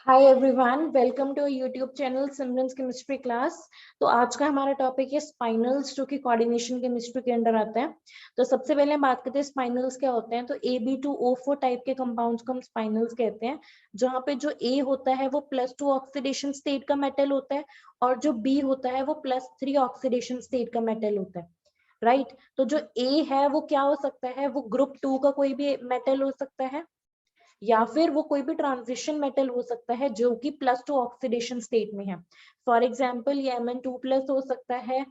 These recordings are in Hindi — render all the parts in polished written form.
Hi everyone, welcome to YouTube channel Simran's chemistry class. तो आज का हमारा टॉपिक है स्पाइनल्स, जो कि कोऑर्डिनेशन केमिस्ट्री के अंडर आता है। तो सबसे पहले हम बात करते हैं स्पाइनल्स क्या होते हैं। तो Ab2O4 टाइप के कंपाउंड्स को हम स्पाइनल्स कहते हैं, जहाँ पे जो A होता है वो +2 ऑक्सीडेशन स्टेट का मेटल होता है और जो B होता है वो +3 ऑक्सीडेशन स्टेट का मेटल होता है। राइट, तो जो A है वो क्या हो सकता है, वो ग्रुप 2 का कोई भी मेटल हो सकता है या फिर वो कोई भी ट्रांजिशन मेटल हो सकता है जो कि +2 ऑक्सीडेशन स्टेट में है। फॉर एग्जाम्पल ये Mn2+ हो सकता है,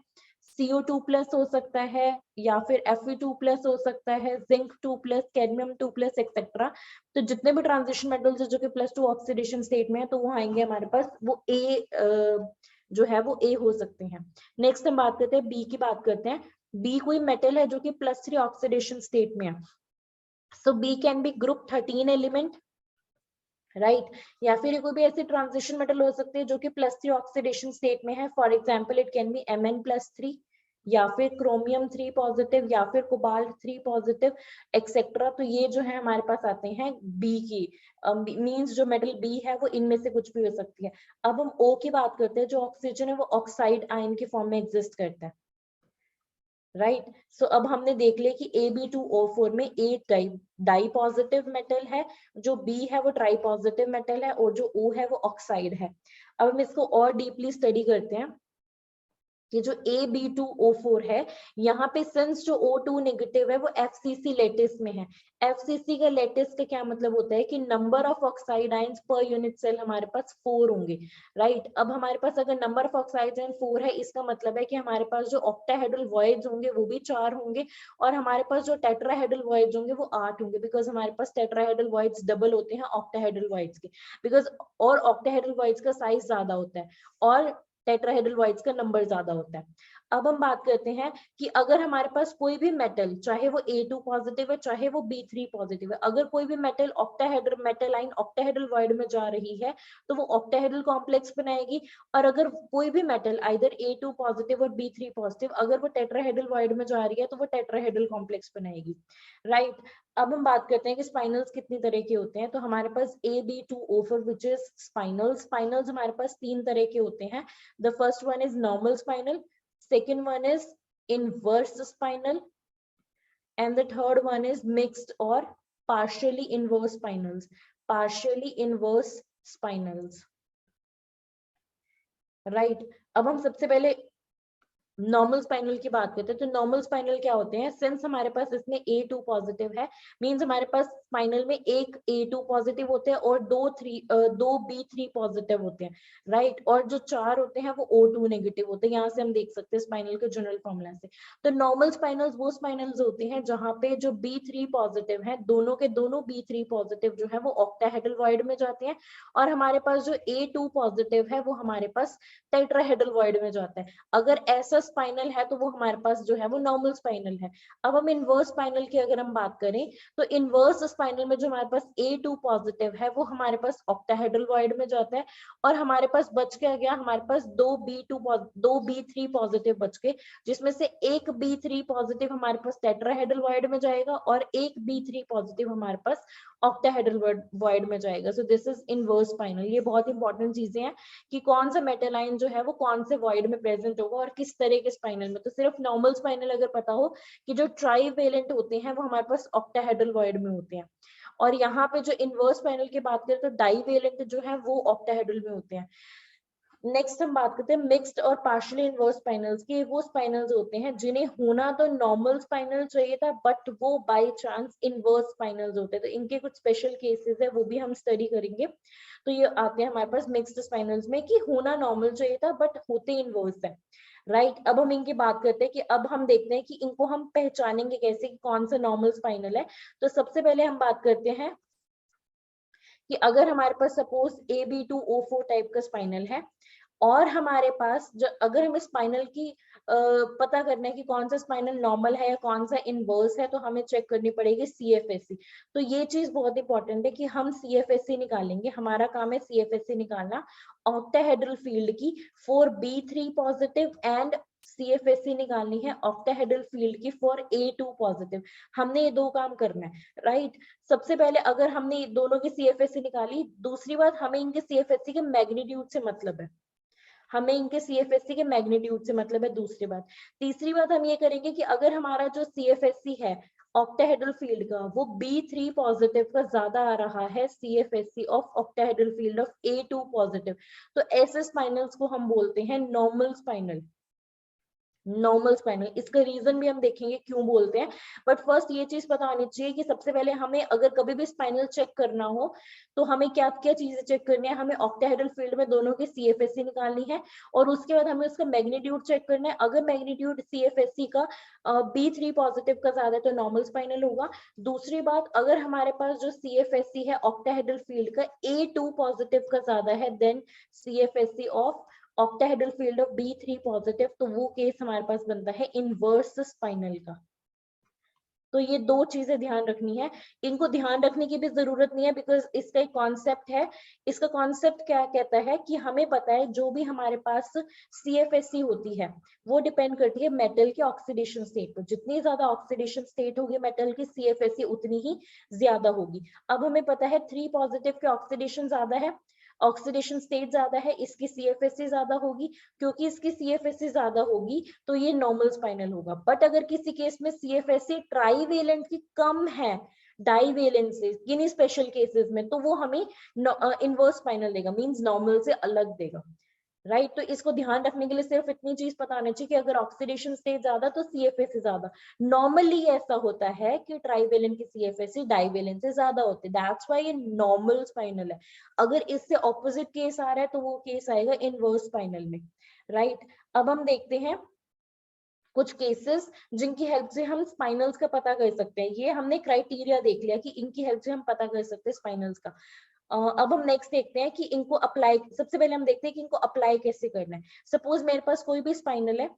CO2+ हो सकता है, या फिर Fe2+ हो सकता है, Zinc2+, Cadmium2+ एक्सेट्रा। तो जितने भी ट्रांजिशन मेटल्स जो कि +2 ऑक्सीडेशन स्टेट में है, तो वो आएंगे हमारे पास, वो A जो है वो A हो सकते हैं। नेक्स्ट हम बात करते हैं बी की, बात करते हैं बी कोई मेटल है जो कि +3 ऑक्सीडेशन स्टेट में है। So B can be group 13 element, right, या फिर कोई भी ऐसी ट्रांजिशन मेटल हो सकती है जो कि +3 ऑक्सीडेशन स्टेट में है। For example it can be Mn+3, या फिर क्रोमियम 3 पॉजिटिव, या फिर कोबाल्ट 3 पॉजिटिव एक्सेट्रा। तो ये जो है हमारे पास आते हैं बी की, मींस जो मेटल बी है वो इनमें से कुछ भी हो सकती है। अब हम ओ की बात करते हैं। जो ऑक्सीजन है वो ऑक्साइड आयन के फॉर्म में एग्जिस्ट करता है, राइट। सो अब हमने देख लिया कि Ab2O4 में A डाई पॉजिटिव मेटल है, जो B है वो ट्राई पॉजिटिव मेटल है, और जो O है वो ऑक्साइड है। अब हम इसको और डीपली स्टडी करते हैं कि जो Ab2O4 है, यहाँ पे सिंस जो O2 नेगेटिव है वो FCC लेटिस में है। FCC का लेटिस का क्या मतलब होता है कि number of oxide ions per unit cell हमारे पास 4 होंगे, राइट। अब हमारे पास अगर नंबर ऑफ ऑक्साइड आयन 4 है, इसका मतलब है कि हमारे पास जो ऑक्टाहेड्रल वॉइड्स होंगे वो भी 4 होंगे, और हमारे पास जो टेट्राहेड्रल वॉइड्स होंगे वो 8 होंगे, बिकॉज हमारे पास टेट्राहेड्रल वॉइड्स डबल होते हैं ऑक्टाहेड्रल वॉइड्स के, बिकॉज और ऑक्टाहेड्रल वॉइड्स का साइज ज्यादा होता है और टेट्राहेड्रल वॉइड्स का नंबर ज्यादा होता है। अब हम बात करते हैं कि अगर हमारे पास कोई भी मेटल, चाहे वो A2 पॉजिटिव है चाहे वो B3 पॉजिटिव है, अगर कोई भी मेटल ऑक्टाहेड्रल मेटल आइन ऑक्टाहेड्रल वॉइड में जा रही है तो वो ऑक्टाहेड्रल कॉम्प्लेक्स बनाएगी। और अगर कोई भी मेटल आइदर A2 पॉजिटिव और B3 पॉजिटिव अगर वो टेट्राहेड्रल वॉइड में जा रही है तो वो टेट्राहेड्रल कॉम्प्लेक्स बनाएगी, राइट। अब हम बात करते हैं कि स्पाइनल्स कितनी तरह के होते हैं। तो हमारे पास Ab2O4 विच इज स्पाइनल्स। स्पाइनल्स हमारे पास 3 तरह के होते हैं। The first one is normal spinal, second one is inverse spinal, and the third one is mixed or partially inverse spinals. Partially inverse spinals, right? अब हम सबसे पहले नॉर्मल स्पाइनल की बात करते हैं। तो नॉर्मल स्पाइनल क्या होते हैं, सिंस हमारे पास इसमें A2 पॉजिटिव है, मींस हमारे पास स्पाइनल में एक A2 पॉजिटिव होते हैं और दो B3 पॉजिटिव होते हैं, राइट। और जो 4 होते हैं वो O2 नेगेटिव होते हैं। यहाँ से हम देख सकते हैं स्पाइनल के जनरल फॉर्मूला से। तो नॉर्मल स्पाइनल्स वो स्पाइनल्स होते हैं जहाँ पे जो B3 पॉजिटिव है, दोनों के दोनों B3 पॉजिटिव जो है वो ऑक्टाहेड्रल वॉइड में जाते हैं, और हमारे पास जो A2 पॉजिटिव है वो हमारे पास टेट्राहेड्रल वॉइड में जाता है। अगर ऐसा स्पाइनल है तो वो हमारे पास जो है वो नॉर्मल स्पाइनल है। अब हम इनवर्स स्पाइनल की अगर हम बात करें, तो इनवर्स स्पाइनल में जो हमारे पास A2 पॉजिटिव है वो हमारे पास ऑक्टाहेड्रल वॉइड में जाता है, और हमारे पास बच क्या गया, हमारे पास दो B3 पॉजिटिव बच गए, जिसमें से एक B3 पॉजिटिव हमारे पास टेट्राहेड्रल वॉइड में जाएगा और एक B3 पॉजिटिव हमारे पास ऑक्टाहेड्रल वॉइड में जाएगा। सो दिस इज इनवर्स स्पाइनल। ये बहुत इंपॉर्टेंट चीजें हैं कि कौन सा मेटल आयन जो है वो कौन से वॉइड में प्रेजेंट होगा और किस तरह के स्पाइनल में। तो सिर्फ नॉर्मल स्पाइनल अगर पता हो कि जो ट्राईवेलेंट होते हैं वो हमारे पास ऑक्टाहेड्रल वॉइड में होते हैं, और यहाँ पे जो इनवर्स स्पाइनल की बात करें तो डाईवेलेंट जो है वो ऑक्टाहेड्रल में होते हैं। नेक्स्ट हम बात करते हैं मिक्स्ड और पार्शियली इनवर्स स्पाइनल्स की। वो स्पाइनल्स होते हैं जिन्हें होना तो नॉर्मल स्पाइनल चाहिए था, बट वो बाय चांस इनवर्स स्पाइनल्स होते हैं। तो इनके कुछ स्पेशल केसेस है, वो भी हम स्टडी करेंगे। तो ये आते हैं हमारे पास मिक्स्ड स्पाइनल्स में कि होना नॉर्मल चाहिए था बट होते इनवर्स है, राइट। अब हम इनकी बात करते हैं कि अब हम देखते हैं कि इनको हम पहचानेंगे कैसे कि कौन सा नॉर्मल स्पाइनल है। तो सबसे पहले हम बात करते हैं कि अगर हमारे पास सपोज Ab2O4 टाइप का स्पाइनल है, और हमारे पास जो अगर हमें स्पाइनल की पता करना है कि कौन सा स्पाइनल नॉर्मल है या कौन सा इनवर्स है, तो हमें चेक करनी पड़ेगी CFSC। तो ये चीज बहुत इंपॉर्टेंट है कि हम CFSC निकालेंगे। हमारा काम है CFSC निकालना ऑक्टाहेड्रल फील्ड की for B3 positive and CFSE निकालनी है ऑक्टाहेड्रल फील्ड की फॉर A2 पॉजिटिव। हमने ये दो काम करना है, राइट। सबसे पहले अगर हमने दोनों की CFSE निकाली, दूसरी बात हमें इनके CFSE के मैग्नीट्यूड से मतलब है, हमें इनके CFSE के मैग्नीट्यूड से मतलब है, दूसरी बात। तीसरी बात हम ये करेंगे कि अगर हमारा जो CFSE है ऑक्टाहेड्रल फील्ड का वो B3 पॉजिटिव का ज्यादा आ रहा है CFSE of octahedral field of A2 positive, तो ऐसे स्पाइनल्स को हम बोलते हैं नॉर्मल स्पाइनल। नॉर्मल स्पाइनल, इसका रीजन भी हम देखेंगे क्यों बोलते हैं, बट फर्स्ट ये चीज पता होनी चाहिए कि सबसे पहले हमें अगर कभी भी स्पाइनल चेक करना हो तो हमें क्या क्या चीजें चेक करनी है। हमें ऑक्टाहेड्रल फील्ड में दोनों की CFSE निकालनी है और उसके बाद हमें उसका मैग्नीट्यूड चेक करना है। अगर मैग्नीट्यूड CFSE का B3 पॉजिटिव का ज्यादा है तो नॉर्मल स्पाइनल होगा। दूसरी बात, अगर हमारे पास जो CFSE है ऑक्टाहेड्रल फील्ड का A2 पॉजिटिव का ज्यादा है then CFSE of octahedral field of B3 positive, तो वो केस हमारे पास बनता है इनवर्स स्पाइनल का। तो ये दो चीजें ध्यान रखनी है, इनको ध्यान रखने की भी जरूरत नहीं है बिकॉज इसका एक कॉन्सेप्ट है। इसका कॉन्सेप्ट क्या कहता है कि हमें पता है जो भी हमारे पास CFSE होती है वो डिपेंड करती है मेटल के ऑक्सीडेशन स्टेट पर। जितनी ज्यादा ऑक्सीडेशन स्टेट होगी मेटल की CFSE उतनी ही ज्यादा होगी। अब हमें पता है 3 पॉजिटिव के ऑक्सीडेशन ज्यादा है, ऑक्सीडेशन स्टेट ज्यादा है, इसकी CFSE ज्यादा होगी। क्योंकि इसकी CFSE ज्यादा होगी तो ये नॉर्मल स्पाइनल होगा। बट अगर किसी केस में CFSE ट्राईवेलेंट की कम है डाईवेलेंट से, किन्हीं स्पेशल केसेस में, तो वो हमें इनवर्स स्पाइनल देगा, मींस नॉर्मल से अलग देगा, राइट। तो इसको ध्यान रखने के लिए सिर्फ इतनी चीज पता होनी चाहिए कि अगर ऑक्सीडेशन स्टेट ज्यादा तो CFSE ज्यादा। नॉर्मली ऐसा होता है कि ट्राईवेलेंट की CFSE डाईवेलेंट से ज्यादा होती है, दैट्स व्हाई ये नॉर्मल स्पाइनल है। अगर इससे ऑपोजिट केस आ रहा है तो वो केस आएगा इनवर्स स्पाइनल में, राइट। अब हम देखते हैं कुछ केसेस जिनकी हेल्प से हम स्पाइनल्स का पता कर सकते हैं। ये हमने क्राइटेरिया देख लिया कि इनकी हेल्प से हम पता कर सकते हैं स्पाइनल्स का। अब हम नेक्स्ट देखते हैं कि इनको अप्लाई, सबसे पहले हम देखते हैं कि इनको अप्लाई कैसे करना है। सपोज मेरे पास कोई भी स्पाइनल है,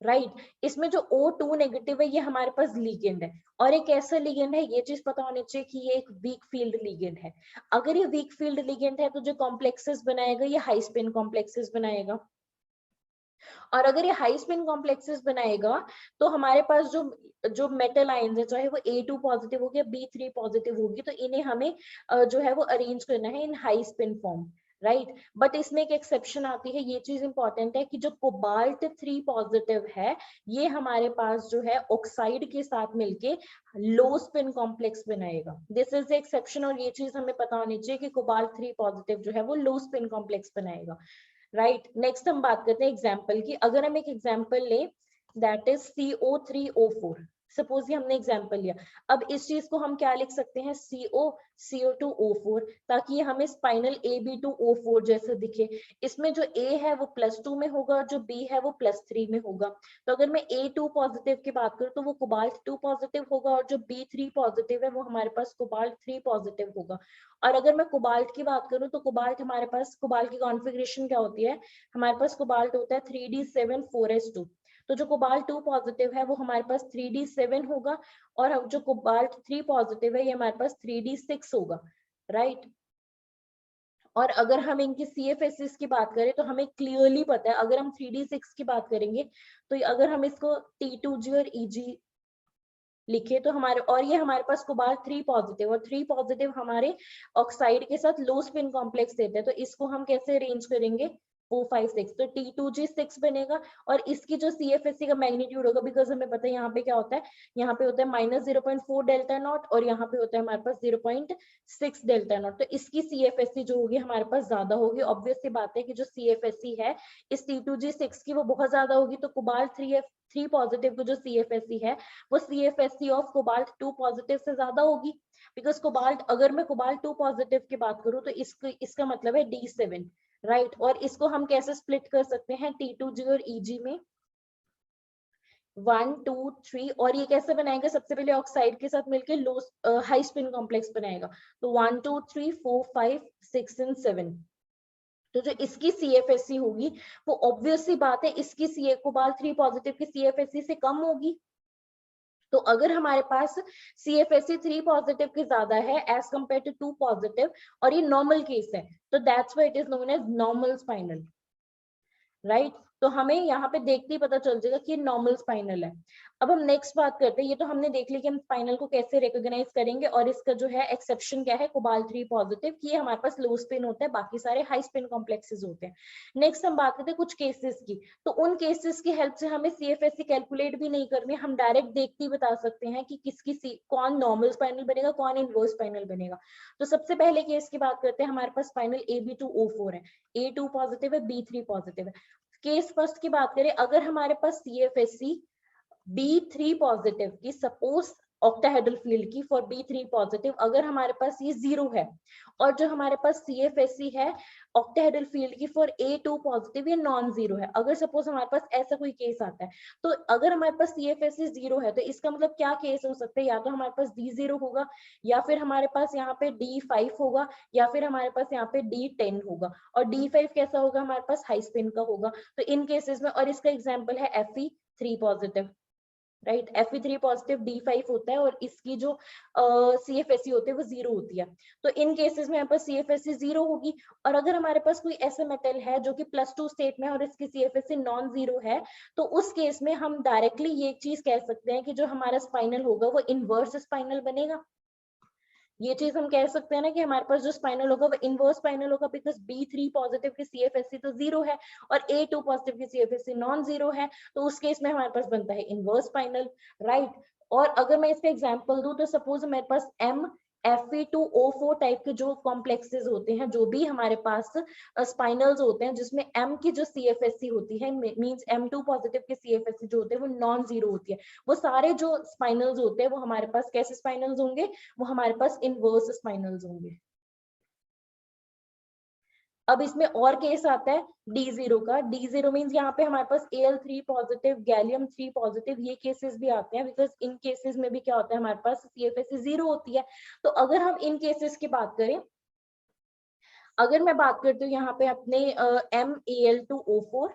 राइट। इसमें जो O2 नेगेटिव है ये हमारे पास लिगेंड है, और एक ऐसा लिगेंड है, ये चीज पता होनी चाहिए कि ये एक वीक फील्ड लिगेंड है। अगर ये वीक फील्ड लिगेंड है तो जो कॉम्प्लेक्सेस बनाएगा ये हाई स्पिन कॉम्प्लेक्सेस बनाएगा, और अगर ये हाई स्पिन कॉम्प्लेक्सेस बनाएगा तो हमारे पास जो जो मेटल आयंस है, चाहे वो A2 पॉजिटिव हो गया B3 पॉजिटिव होगी, तो इन्हें हमें जो है वो अरेंज करना है इन high spin form, right. But इसमें एक एक्सेप्शन आती है, ये चीज इंपॉर्टेंट है कि जो कोबाल्ट 3 पॉजिटिव है ये हमारे पास जो है ऑक्साइड के साथ मिलके लो स्पिन कॉम्प्लेक्स बनाएगा। दिस इज द एक्सेप्शन, और ये चीज हमें पता होनी चाहिए कि कोबाल्ट 3 पॉजिटिव जो है वो लो स्पिन कॉम्प्लेक्स बनाएगा, राइट। नेक्स्ट हम बात करते हैं एग्जाम्पल की। अगर हम एक एग्जाम्पल लें दैट इज CO3O4, सपोज ये हमने एग्जाम्पल लिया। अब इस चीज को हम क्या लिख सकते हैं, CO2O4, ताकि ये हमें स्पाइनल AB2O4 जैसे दिखे। इसमें जो A है वो +2 में होगा और जो B है वो +3 में होगा। तो अगर मैं A2 पॉजिटिव की बात करूं तो वो कोबाल्ट 2 पॉजिटिव होगा, और जो B3 पॉजिटिव है वो हमारे पास कोबाल्ट 3 पॉजिटिव होगा। और अगर मैं कोबाल्ट की बात करूं तो कोबाल्ट हमारे पास, कोबाल्ट की कॉन्फ़िगरेशन क्या होती है, हमारे पास कोबाल्ट होता है 3D7 4s2। तो जो कोबाल्ट 2 पॉजिटिव है वो हमारे पास 3D7 होगा, और जो कोबाल्ट 3 पॉजिटिव है ये हमारे पास 3D6 होगा, राइट। और अगर हम इनकी CFSEs की बात करें तो हमें क्लियरली पता है, अगर हम 3D6 की बात करेंगे तो अगर हम इसको T2G और EG लिखे तो हमारे, और ये हमारे पास कोबाल्ट 3 पॉजिटिव, और 3 पॉजिटिव हमारे ऑक्साइड के साथ लो स्पिन कॉम्प्लेक्स देते हैं, तो इसको हम कैसे अरेंज करेंगे 4 5 6, तो T2G6 बनेगा। और इसकी जो CFSE का मैग्नीट्यूड होगा, बिकॉज हमें पता है यहाँ पे क्या होता है, यहाँ पे होता है -0.4 डेल्टा नॉट, और यहाँ पे होता है हमारे पास 0.6 डेल्टा नॉट। तो इसकी CFSE जो होगी हमारे पास ज्यादा होगी। ऑब्वियस सी बात है कि जो CFSE है इस T2G6 की वो बहुत ज्यादा होगी, तो कोबाल्ट 3 पॉजिटिव को जो CFSE है वो CFSE ऑफ कोबाल्ट 2 पॉजिटिव से ज्यादा होगी। बिकॉज कोबाल्ट, अगर मैं कोबाल्ट 2 पॉजिटिव की बात करूं तो इसका मतलब है D7, राइट। और इसको हम कैसे स्प्लिट कर सकते हैं T2G और EG में, 1 2 3, और ये कैसे बनाएगा, सबसे पहले ऑक्साइड के साथ मिलकर लो हाई स्पिन कॉम्प्लेक्स बनाएगा। तो 1 2 3 4 5 6 and 7, तो जो इसकी CFSE होगी वो ऑब्वियस सी बात है इसकी कोबाल्ट 3 पॉजिटिव की CFSE से कम होगी। तो अगर हमारे पास CFSE 3 पॉजिटिव की ज्यादा है एज कंपेयर टू 2 पॉजिटिव, और ये नॉर्मल केस है, तो that's why it is known as normal spinel, right. तो हमें यहाँ पे देखते ही पता चल जाएगा कि नॉर्मल स्पाइनल है। अब हम नेक्स्ट बात करते हैं, ये तो हमने देख लिया कि हम स्पाइनल को कैसे रिकॉग्नाइज करेंगे और इसका जो है एक्सेप्शन क्या है कोबाल्ट-3 पॉजिटिव, कि ये हमारे पास लो स्पिन होता है, बाकी सारे हाई स्पिन कॉम्प्लेक्सेस होते हैं। नेक्स्ट हम बात करते हैं कुछ केसेस की, तो उन केसेस की हेल्प से हमें CFSE कैलकुलेट भी नहीं करनी, हम डायरेक्ट देखते ही बता सकते हैं कि किसकी कौन नॉर्मल स्पाइनल बनेगा, कौन इनवर्स स्पाइनल बनेगा। तो सबसे पहले केस की बात करते हैं, हमारे पास स्पाइनल AB2O4 है, A2 पॉजिटिव है, B3 पॉजिटिव है। केस फर्स्ट की बात करें, अगर हमारे पास CFSE B3 पॉजिटिव की, सपोज ऑक्टाहेड्रल फील्ड की फॉर B3 पॉजिटिव, अगर हमारे पास ये 0 है, और जो हमारे पास CFSE है ऑक्टाहेड्रल फील्ड की फॉर A2 पॉजिटिव, ये नॉन जीरो है। अगर सपोज हमारे पास ऐसा कोई केस आता है, तो अगर हमारे पास CFSE 0 है, तो इसका मतलब क्या केस हो सकता है, या तो हमारे पास D0 होगा, या फिर हमारे पास यहाँ पे D5 होगा, या फिर हमारे पास यहाँ पे D10 होगा। और D5 कैसा होगा, हमारे पास हाई स्पिन का होगा। तो इन केसेस में, और इसका एग्जाम्पल है Fe3 positive, right. Fe3 positive D5 होता है, और इसकी जो CFSE होती है वो 0 होती है। तो इन केसेस में यहाँ पर CFSE 0 होगी। और अगर हमारे पास कोई ऐसा मेटल है जो कि +2 स्टेट में और इसकी CFSE नॉन जीरो है, तो उस केस में हम डायरेक्टली ये चीज कह सकते हैं कि जो हमारा स्पाइनल होगा वो इनवर्स स्पाइनल बनेगा। ये चीज हम कह सकते हैं ना कि हमारे पास जो स्पाइनल होगा वो इनवर्स स्पाइनल होगा, बिकॉज B3 पॉजिटिव की CFSE तो 0 है और A2 पॉजिटिव की CFSE नॉन जीरो है, तो उस केस में हमारे पास बनता है इनवर्स स्पाइनल, राइट। और अगर मैं इसका एग्जांपल दूं, तो सपोज मेरे पास Fe2O4 टाइप के जो कॉम्प्लेक्सेस होते हैं, जो भी हमारे पास स्पाइनल्स होते हैं, जिसमें M की जो CFSE होती है, मींस M2 पॉजिटिव की CFSE जो होते हैं वो नॉन जीरो होती है, वो सारे जो स्पाइनल्स होते हैं वो हमारे पास कैसे स्पाइनल्स होंगे, वो हमारे पास इनवर्स स्पाइनल्स होंगे। अब इसमें और केस आता है D0 का। D0 मींस यहाँ पे हमारे पास Al3 पॉजिटिव, गैलियम-3 पॉजिटिव, ये केसेस भी आते हैं, बिकॉज इन केसेस में भी क्या होता है, हमारे पास CFSE 0 होती है। तो अगर हम इन केसेस की बात करें, अगर मैं बात करती हूँ यहाँ पे अपने MAl2O4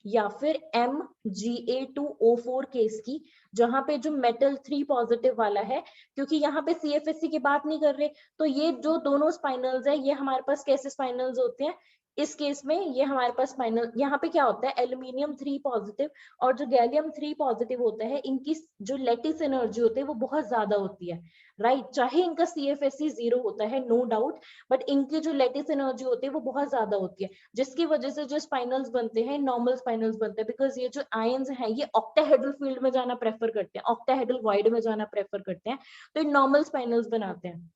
या फिर MgA2O4 केस की, जहां पे जो मेटल 3 पॉजिटिव वाला है, क्योंकि यहाँ पे CFSE की बात नहीं कर रहे, तो ये जो दोनों स्पाइनल्स है, ये हमारे पास कैसे स्पाइनल्स होते हैं, इस केस में ये हमारे पास स्पाइनल, यहाँ पे क्या होता है, एल्यूमिनियम 3 पॉजिटिव और जो गैलियम 3 पॉजिटिव होता है, इनकी जो लेटिस एनर्जी होती है वो बहुत ज्यादा होती है, राइट। चाहे इनका CFSE 0 होता है, नो डाउट, बट इनकी जो लेटिस एनर्जी होती है वो बहुत ज्यादा होती है, जिसकी वजह से जो स्पाइनल्स बनते हैं नॉर्मल स्पाइनल्स बनते हैं, बिकॉज ये जो आयंस हैं ये ऑक्टाहेड्रल फील्ड में जाना प्रेफर करते हैं, ऑक्टाहेड्रल वॉइड में जाना प्रेफर करते हैं, तो ये नॉर्मल स्पाइनल्स बनाते हैं,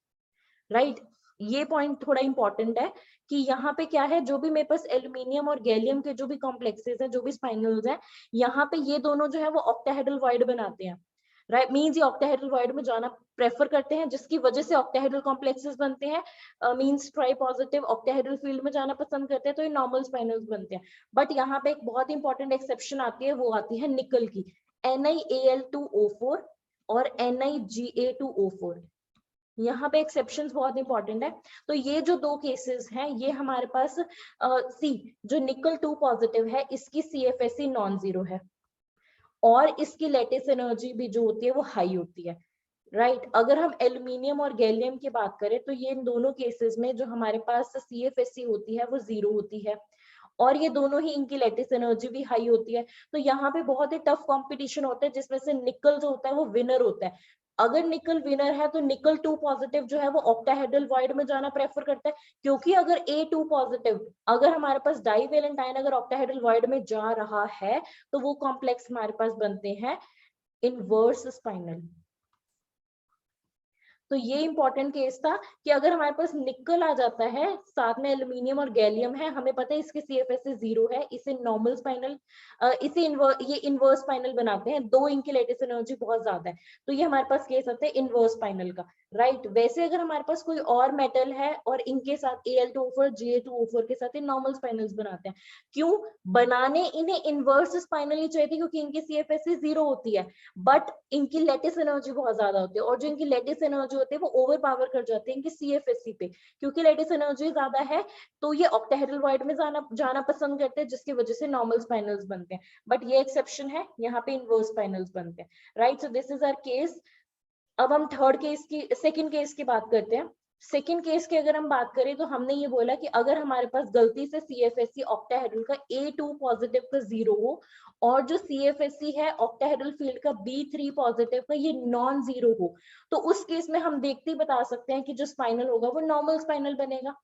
राइट। ये पॉइंट थोड़ा इंपॉर्टेंट है कि यहाँ पे क्या है, जो भी मेरे पास एल्यूमिनियम और गैलियम के जो भी कॉम्प्लेक्सेस हैं, जो भी स्पाइनल्स हैं, यहाँ पे ये दोनों जो है वो ऑक्टाहेड्रल वॉइड बनाते हैं, राइट। मींस ये ऑक्टाहेड्रल वॉइड में जाना प्रेफर करते हैं, जिसकी वजह से ऑक्टाहेड्रल कॉम्प्लेक्सेस बनते हैं, means try positive octahedral field में जाना पसंद करते हैं, तो ये नॉर्मल स्पाइनल्स बनते हैं। बट यहाँ पे एक बहुत इंपॉर्टेंट एक्सेप्शन आती है, वो आती है निकल की, NiAl2O4 और NiGa2O4, यहाँ पे एक्सेप्शंस बहुत इंपॉर्टेंट है। तो ये जो दो केसेस हैं, ये हमारे पास सी जो निकल 2 पॉजिटिव है, इसकी CFSE नॉन जीरो है और इसकी लेटिस एनर्जी भी जो होती है वो हाई होती है, राइट। अगर हम एल्यूमिनियम और गैलियम की बात करें, तो ये इन दोनों केसेस में जो हमारे पास CFSE होती है वो 0 होती है और ये दोनों ही इनकी लेटिस एनर्जी भी हाई होती है। तो यहाँ पे बहुत ही टफ कंपटीशन होता है, जिसमें से निकल जो होता है वो विनर होता है। अगर निकल विनर है, तो निकल 2 पॉजिटिव जो है वो ऑक्टाहेड्रल वॉइड में जाना प्रेफर करता है, क्योंकि अगर A2 पॉजिटिव, अगर हमारे पास डाइवेलेंट आयन अगर ऑक्टाहेड्रल वॉइड में जा रहा है, तो वो कॉम्प्लेक्स हमारे पास बनते हैं इनवर्स स्पाइनल। तो ये इंपॉर्टेंट केस था कि अगर हमारे पास निकल आ जाता है, साथ में एल्यूमिनियम और गैलियम है, हमें पता है इसके CFSE 0 है, इसे नॉर्मल स्पाइनल, इसे ये इनवर्स स्पाइनल बनाते हैं, दो इनकी लेटिस एनर्जी बहुत ज्यादा है, तो ये हमारे पास केस आता है इनवर्स स्पाइनल का, राइट। वैसे अगर हमारे पास कोई और मेटल है और इनके साथ Al2O4 Ga2O4 के साथ नॉर्मल स्पाइनल्स बनाते हैं, क्यों बनाने इन्हें इनवर्स स्पाइनल ही चाहिए, क्योंकि इनकी CFSE 0 होती है, बट इनकी लेटिस एनर्जी बहुत ज्यादा होती है, और जो इनकी लेटिस एनर्जी होती है वो ओवर पावर कर जाते हैं इनकी CFSE पे, क्योंकि लेटिस एनर्जी ज्यादा है, तो ये ऑक्टाहेड्रल वॉइड में जाना पसंद करते हैं, जिसकी वजह से नॉर्मल स्पाइनल्स बनते हैं। बट ये एक्सेप्शन है, यहाँ पे इनवर्स स्पाइनल्स बनते हैं, right. So this is our case. अब हम थर्ड केस की, सेकंड केस की बात करते हैं। सेकेंड केस की अगर हम बात करें तो हमने ये बोला कि अगर हमारे पास गलती से CFSE ऑक्टाहेड्रल का A2 पॉजिटिव का 0 हो और जो CFSE है ऑक्टाहेड्रल फील्ड का B3 पॉजिटिव का ये नॉन जीरो हो, तो उस केस में हम देखते ही बता सकते हैं कि जो स्पाइनल होगा वो नॉर्मल स्पाइनल बनेगा,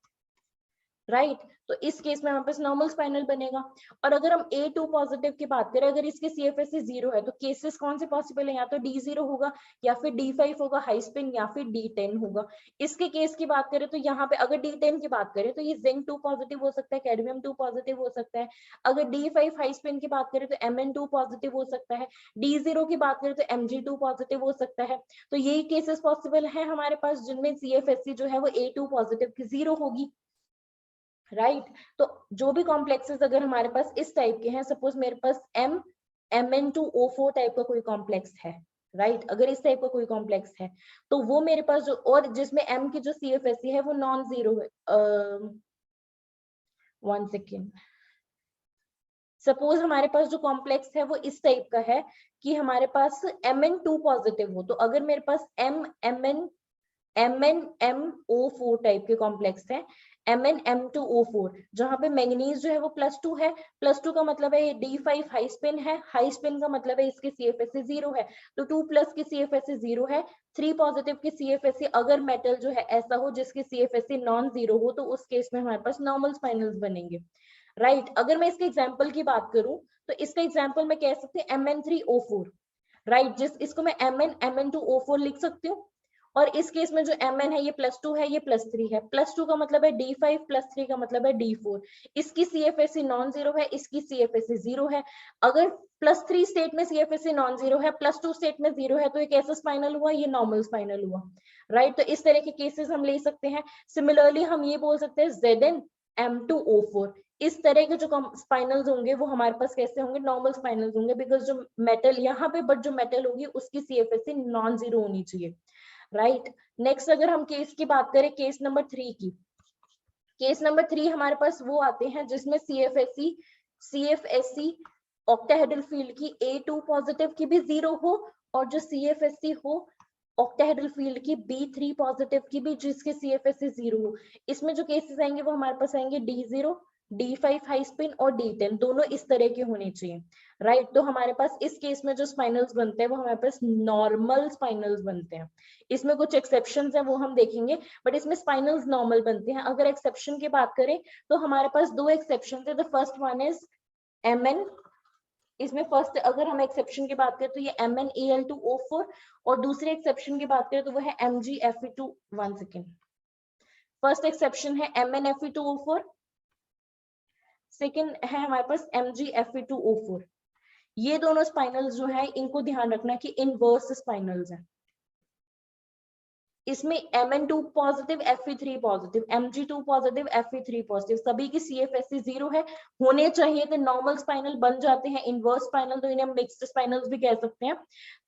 राइट तो इस केस में हमारे पास नॉर्मल स्पाइनल बनेगा। और अगर हम A2 पॉजिटिव की बात करें, अगर इसके CFSE 0 है तो केसेस कौन से पॉसिबल है, या तो D0 होगा या फिर D5 होगा हाई स्पिन या फिर D10 होगा। इसके केस की बात करें तो यहाँ पे अगर D10 की बात करें तो ये जिंक 2 पॉजिटिव हो सकता है, कैडमियम 2 पॉजिटिव हो सकता है। अगर D5 हाई स्पिन की बात करें तो Mn2 पॉजिटिव हो सकता है। D0 की बात करें तो Mg2 पॉजिटिव हो सकता है। तो यही केसेस पॉसिबल है हमारे पास जिनमें CFSE जो है वो A2 पॉजिटिव की 0 होगी, राइट तो जो भी कॉम्प्लेक्सेस अगर हमारे पास इस टाइप के हैं, सपोज मेरे पास Mn2O4 टाइप का कोई कॉम्प्लेक्स है, राइट अगर इस टाइप का कोई कॉम्प्लेक्स है तो वो मेरे पास जो, और जिसमें M की जो CFSE है वो नॉन जीरो है, 1 सेकेंड, सपोज हमारे पास जो कॉम्प्लेक्स है वो इस टाइप का है कि हमारे पास Mn2 पॉजिटिव हो, तो अगर मेरे पास MnMO4 टाइप के कॉम्प्लेक्स है, MnM2O4 जहां पे मैंगनीज जो है वो +2 है, +2 का मतलब है ये D5 हाई स्पिन है, हाई स्पिन का मतलब है इसके CFSE 0 है, तो 2+ की CFSE 0 है, 3 पॉजिटिव की CFSE अगर मेटल जो है ऐसा हो जिसकी CFSE नॉन जीरो हो तो उस केस में हमारे पास नॉर्मल स्पाइनल्स बनेंगे, राइट अगर मैं इसके एग्जाम्पल की बात करूं तो इसका एग्जाम्पल मैं कह सकती हूँ Mn3O4, राइट जिस इसको मैं Mn2O4 लिख सकती हूँ। और इस केस में जो Mn है ये +2 है, ये +3 है, +2 का मतलब है D5, +3 का मतलब है D4, इसकी CFSE नॉन जीरो है, इसकी CFSE 0 है। अगर +3 स्टेट में CFSE नॉन जीरो है, +2 स्टेट में 0 है, तो ये कैसा स्पाइनल हुआ, ये नॉर्मल स्पाइनल हुआ, राइट तो इस तरह के केसेस हम ले सकते हैं। सिमिलरली हम ये बोल सकते हैं ZnM2O4, इस तरह के जो स्पाइनल्स होंगे वो हमारे पास कैसे होंगे, नॉर्मल स्पाइनल्स होंगे, बिकॉज जो मेटल यहाँ पे बट जो मेटल होगी उसकी CFSE नॉन जीरो होनी चाहिए, राइट नेक्स्ट अगर हम केस की बात करें, केस नंबर 3 की, केस नंबर 3 हमारे पास वो आते हैं जिसमें CFSE ऑक्टाहेड्रल फील्ड की A2 पॉजिटिव की भी 0 हो और जो CFSE हो ऑक्टाहेड्रल फील्ड की B3 पॉजिटिव की भी जिसके CFSE 0 हो। इसमें जो केसेस आएंगे वो हमारे पास आएंगे D0, D5 हाई स्पिन और D10, दोनों इस तरह के होने चाहिए, राइट तो हमारे पास इस केस में जो स्पाइनल्स बनते हैं वो हमारे पास नॉर्मल स्पाइनल्स बनते हैं। इसमें कुछ एक्सेप्शंस हैं वो हम देखेंगे, बट इसमें स्पाइनल्स नॉर्मल बनते हैं। अगर एक्सेप्शन की बात करें तो हमारे पास 2 एक्सेप्शन है, the first one is Mn, इसमें फर्स्ट अगर हम एक्सेप्शन की बात करें तो ये MnAl2O4 और दूसरे एक्सेप्शन की बात करें तो वो है MgFe2, 1 सेकेंड, फर्स्ट एक्सेप्शन है MnFe2O4, सेकेंड है हमारे पास MgFe2O4। ये दोनों स्पाइनल्स जो है इनको ध्यान रखना कि इनवर्स स्पाइनल्स हैं। इसमें Mn2 positive Fe3 positive, Mg2 positive Fe3 positive, सभी की CFSE 0 है, होने चाहिए तो नॉर्मल स्पाइनल बन जाते हैं, इनवर्स स्पाइनल तो इन्हें हम मिक्स्ड स्पाइनल्स भी कह सकते हैं,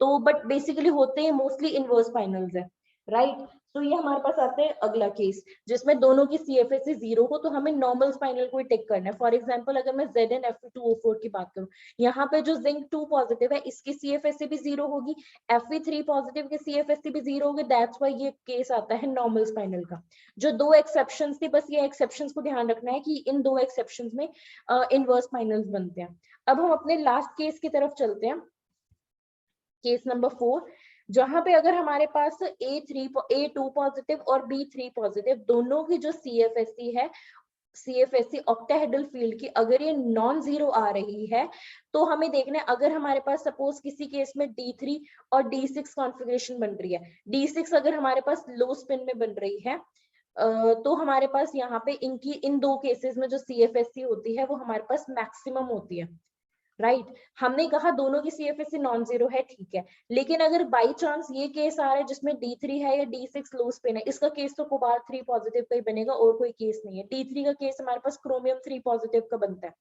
तो बट बेसिकली होते हैं मोस्टली इनवर्स स्पाइनल्स है, राइट तो ये हमारे पास आता है अगला केस जिसमें दोनों की CFSE 0 हो, तो हमें नॉर्मल स्पाइनल को ही टिक करना है। फॉर एग्जांपल अगर मैं ZnFe2O4 की बात करूं, यहाँ पे जो जिंक 2 पॉजिटिव है इसकी CFSE भी 0 होगी, Fe3 पॉजिटिव की CFSE भी 0 होगी, दैट्स व्हाई ये केस आता है नॉर्मल स्पाइनल का। जो 2 एक्सेप्शंस थी, बस ये एक्सेप्शंस को ध्यान रखना है कि इन 2 एक्सेप्शंस में इनवर्स स्पाइनल्स बनते हैं। अब हम अपने लास्ट केस की तरफ चलते हैं, केस नंबर 4, जहां पे अगर हमारे पास A2 पॉजिटिव और B3 पॉजिटिव दोनों की जो CFSE है, CFSE ऑक्टाहेड्रल फील्ड की अगर ये नॉन जीरो आ रही है तो हमें देखना है, अगर हमारे पास सपोज किसी केस में D3 और D6 कॉन्फ़िगरेशन बन रही है, D6 अगर हमारे पास लो स्पिन में बन रही है तो हमारे पास यहाँ पे इनकी इन 2 केसेस में जो CFSE होती है वो हमारे पास मैक्सिमम होती है, राइट हमने कहा दोनों की CFSE नॉन जीरो है, ठीक है, लेकिन अगर बाई चांस ये केस आ रहा है जिसमें D3 है या D6 लो स्पिन है, इसका केस तो कोबाल्ट 3 पॉजिटिव का ही बनेगा और कोई केस नहीं है। D3 का केस हमारे पास क्रोमियम 3 पॉजिटिव का बनता है।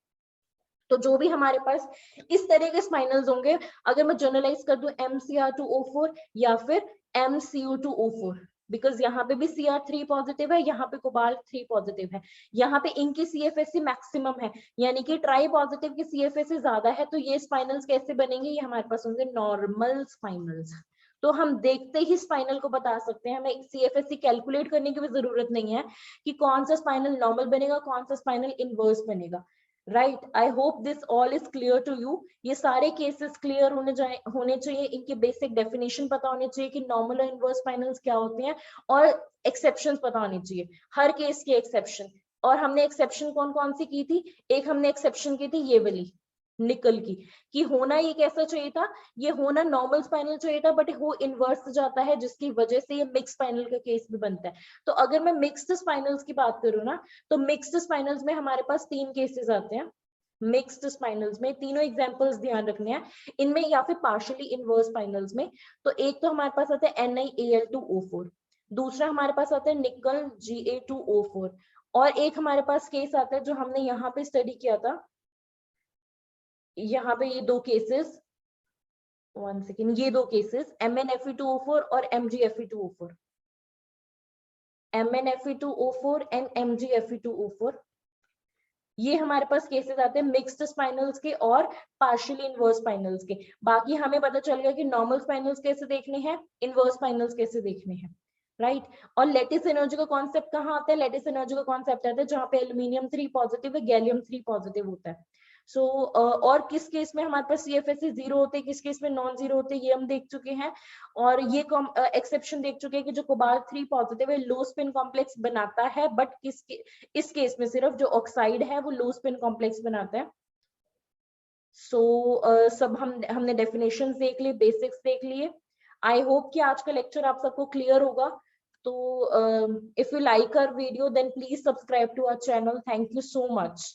तो जो भी हमारे पास इस तरह के स्पाइनल्स होंगे, अगर मैं जनरलाइज कर दूं MCr2O4 या फिर MCU2O4, बिकॉज यहाँ पे भी Cr3 पॉजिटिव है, यहाँ पे कोबाल्ट 3 पॉजिटिव है, यहाँ पे इनकी CFSE मैक्सिमम है, यानी कि ट्राई पॉजिटिव की CFSE ज्यादा है, तो ये स्पाइनल्स कैसे बनेंगे, ये हमारे पास होंगे नॉर्मल स्पाइनल्स। तो हम देखते ही स्पाइनल को बता सकते हैं, हमें CFSE कैलकुलेट करने की भी जरूरत नहीं है कि कौन सा स्पाइनल नॉर्मल बनेगा, कौन सा स्पाइनल इनवर्स बनेगा। Right, I hope this all is clear to you. ये सारे केसेस क्लियर होने चाहिए, इनके बेसिक डेफिनेशन पता होने चाहिए कि नॉर्मल और इनवर्स स्पाइनल्स क्या होते हैं, और एक्सेप्शंस पता होने चाहिए, हर केस के एक्सेप्शन। और हमने एक्सेप्शन कौन कौन सी की थी, एक हमने एक्सेप्शन की थी ये वाली निकल की, कि होना ये कैसा चाहिए था, ये होना नॉर्मल स्पाइनल चाहिए था, बट वो इनवर्स जाता है, जिसकी वजह से ये मिक्स स्पाइनल का केस भी बनता है। तो अगर मैं मिक्स्ड स्पाइनल्स की बात करूँ ना, तो मिक्स्ड स्पाइनल्स में हमारे पास 3 केसेस आते हैं। मिक्स्ड स्पाइनल्स में तीनों एग्जांपल्स ध्यान रखने हैं इनमें, या फिर पार्शियली इनवर्स स्पाइनल्स में। तो एक तो हमारे पास आता है NiAl2O4, दूसरा हमारे पास आता है निकल Ga2O4, और एक हमारे पास केस आता है जो हमने यहाँ पे स्टडी किया था, यहाँ पे ये 2 केसेस, 1 सेकेंड, ये 2 केसेस MnFe2O4 और MgFe2O4, MnFe2O4 एंड MgFe2O4, ये हमारे पास केसेस आते हैं मिक्स्ड स्पाइनल्स के और पार्शियली इनवर्स स्पाइनल्स के। बाकी हमें पता चल गया कि नॉर्मल स्पाइनल्स कैसे देखने हैं, इनवर्स स्पाइनल्स कैसे देखने हैं, राइट। और लेटिस एनर्जी का कॉन्सेप्ट कहाँ आता है, लेटिस एनर्जी का कॉन्सेप्ट आता है जहाँ पे एल्यूमिनियम 3 पॉजिटिव है, गैलियम 3 पॉजिटिव होता है। सो और किस केस में हमारे पास CFSE 0 होते हैं, किस केस में नॉन जीरो होते हैं, ये हम देख चुके हैं। और ये एक्सेप्शन देख चुके हैं कि जो कोबाल्ट 3 पॉजिटिव है लो स्पिन कॉम्प्लेक्स बनाता है, बट इस केस में सिर्फ जो ऑक्साइड है वो लो स्पिन कॉम्प्लेक्स बनाता है। सो सब हमने डेफिनेशंस देख लिए, बेसिक्स देख लिए। आई होप कि आज का लेक्चर आप सबको क्लियर होगा। तो if you like our video then please subscribe to our channel. Thank you so much.